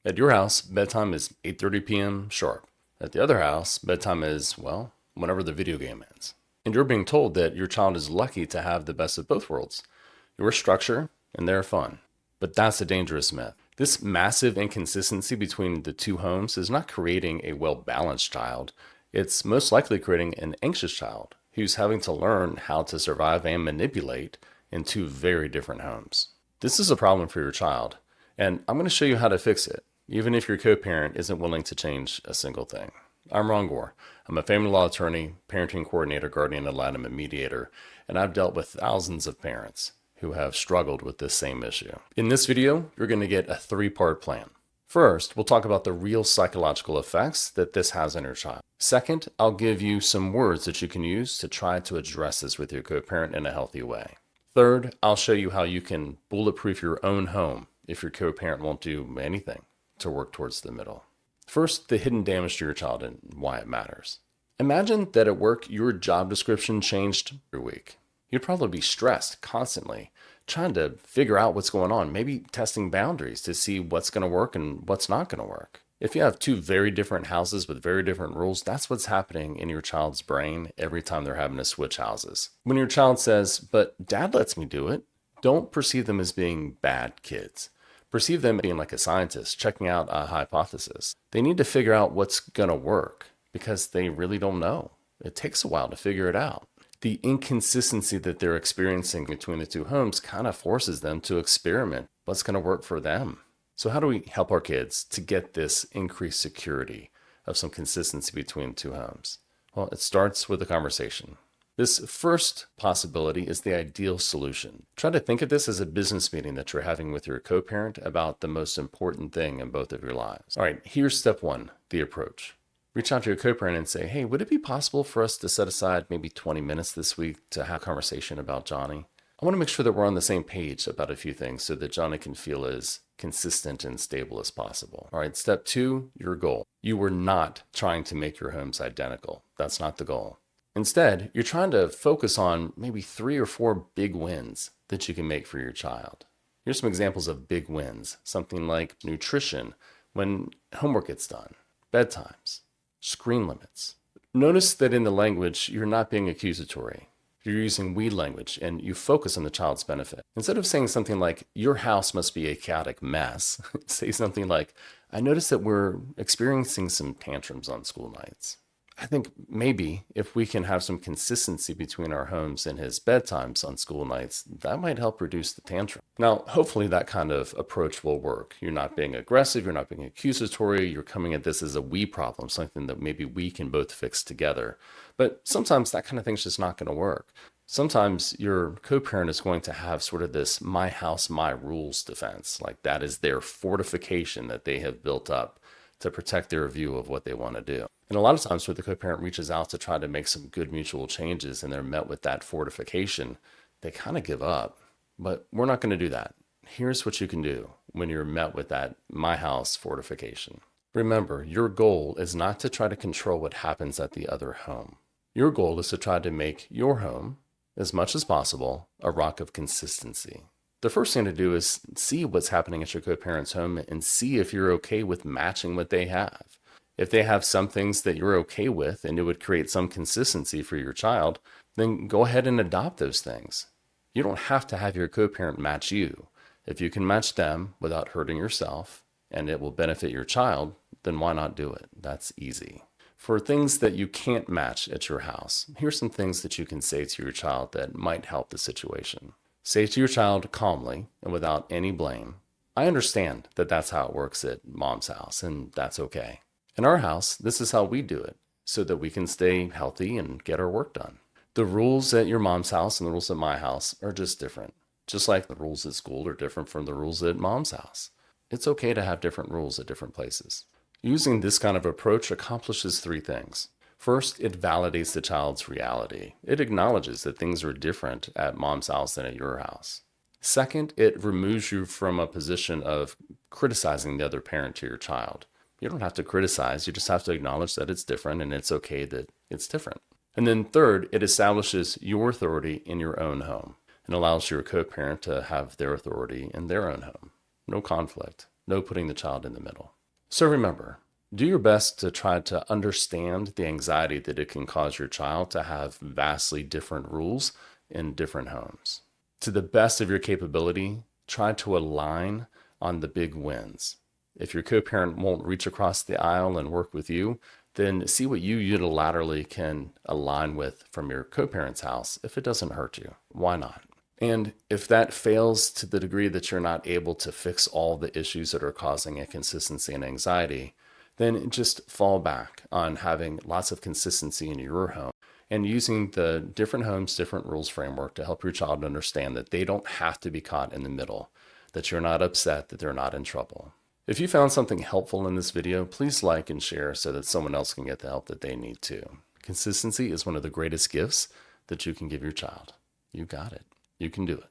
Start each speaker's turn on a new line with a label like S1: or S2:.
S1: At your house, bedtime is 8:30 p.m. sharp. At the other house, bedtime is, well, whenever the video game ends. And you're being told that your child is lucky to have the best of both worlds. Your structure and their fun. But that's a dangerous myth. This massive inconsistency between the two homes is not creating a well-balanced child. It's most likely creating an anxious child who's having to learn how to survive and manipulate in two very different homes. This is a problem for your child, and I'm going to show you how to fix it, even if your co-parent isn't willing to change a single thing. I'm Ron Gore. I'm a family law attorney, parenting coordinator, guardian ad litem, and mediator, and I've dealt with thousands of parents who have struggled with this same issue. In this video, you're going to get a three-part plan. First, we'll talk about the real psychological effects that this has on your child. Second, I'll give you some words that you can use to try to address this with your co-parent in a healthy way. Third, I'll show you how you can bulletproof your own home if your co-parent won't do anything to work towards the middle. First, the hidden damage to your child and why it matters. Imagine that at work, your job description changed every week. You'd probably be stressed constantly, trying to figure out what's going on, maybe testing boundaries to see what's going to work and what's not going to work. If you have two very different houses with very different rules, that's what's happening in your child's brain every time they're having to switch houses. When your child says, "But dad lets me do it," don't perceive them as being bad kids. Perceive them being like a scientist checking out a hypothesis. They need to figure out what's going to work because they really don't know. It takes a while to figure it out. The inconsistency that they're experiencing between the two homes kind of forces them to experiment what's going to work for them. So how do we help our kids to get this increased security of some consistency between two homes? Well, it starts with a conversation. This first possibility is the ideal solution. Try to think of this as a business meeting that you're having with your co-parent about the most important thing in both of your lives. All right, here's step one, the approach. Reach out to your co-parent and say, "Hey, would it be possible for us to set aside maybe 20 minutes this week to have a conversation about Johnny? I want to make sure that we're on the same page about a few things so that Johnny can feel as consistent and stable as possible." All right, step two, your goal. You were not trying to make your homes identical. That's not the goal. Instead, you're trying to focus on maybe 3 or 4 big wins that you can make for your child. Here's some examples of big wins. Something like nutrition, when homework gets done, bedtimes, screen limits. Notice that in the language, you're not being accusatory. You're using we language and you focus on the child's benefit. Instead of saying something like, "Your house must be a chaotic mess," say something like, "I noticed that we're experiencing some tantrums on school nights. I think maybe if we can have some consistency between our homes and his bedtimes on school nights, that might help reduce the tantrum." Now, hopefully that kind of approach will work. You're not being aggressive, you're not being accusatory, you're coming at this as a we problem, something that maybe we can both fix together. But sometimes that kind of thing's just not going to work. Sometimes your co-parent is going to have sort of this "my house, my rules" defense. Like that is their fortification that they have built up to protect their view of what they want to do. And a lot of times when the co-parent reaches out to try to make some good mutual changes and they're met with that fortification, they kind of give up. But we're not going to do that. Here's what you can do when you're met with that "my house" fortification. Remember, your goal is not to try to control what happens at the other home. Your goal is to try to make your home, as much as possible, a rock of consistency. The first thing to do is see what's happening at your co-parent's home and see if you're okay with matching what they have. If they have some things that you're okay with and it would create some consistency for your child, then go ahead and adopt those things. You don't have to have your co-parent match you. If you can match them without hurting yourself and it will benefit your child, then why not do it? That's easy. For things that you can't match at your house, here's some things that you can say to your child that might help the situation. Say to your child calmly and without any blame, "I understand that that's how it works at mom's house, and that's okay. In our house, this is how we do it, so that we can stay healthy and get our work done. The rules at your mom's house and the rules at my house are just different. Just like the rules at school are different from the rules at mom's house. It's okay to have different rules at different places." Using this kind of approach accomplishes 3 things. First, it validates the child's reality. It acknowledges that things are different at mom's house than at your house. Second, it removes you from a position of criticizing the other parent to your child. You don't have to criticize, you just have to acknowledge that it's different and it's okay that it's different. And then third, it establishes your authority in your own home and allows your co-parent to have their authority in their own home. No conflict, no putting the child in the middle. So remember, do your best to try to understand the anxiety that it can cause your child to have vastly different rules in different homes. To the best of your capability, try to align on the big wins. If your co-parent won't reach across the aisle and work with you, then see what you unilaterally can align with from your co-parent's house if it doesn't hurt you. Why not? And if that fails to the degree that you're not able to fix all the issues that are causing inconsistency and anxiety, then just fall back on having lots of consistency in your home and using the different homes, different rules framework to help your child understand that they don't have to be caught in the middle, that you're not upset, that they're not in trouble. If you found something helpful in this video, please like and share so that someone else can get the help that they need too. Consistency is one of the greatest gifts that you can give your child. You got it. You can do it.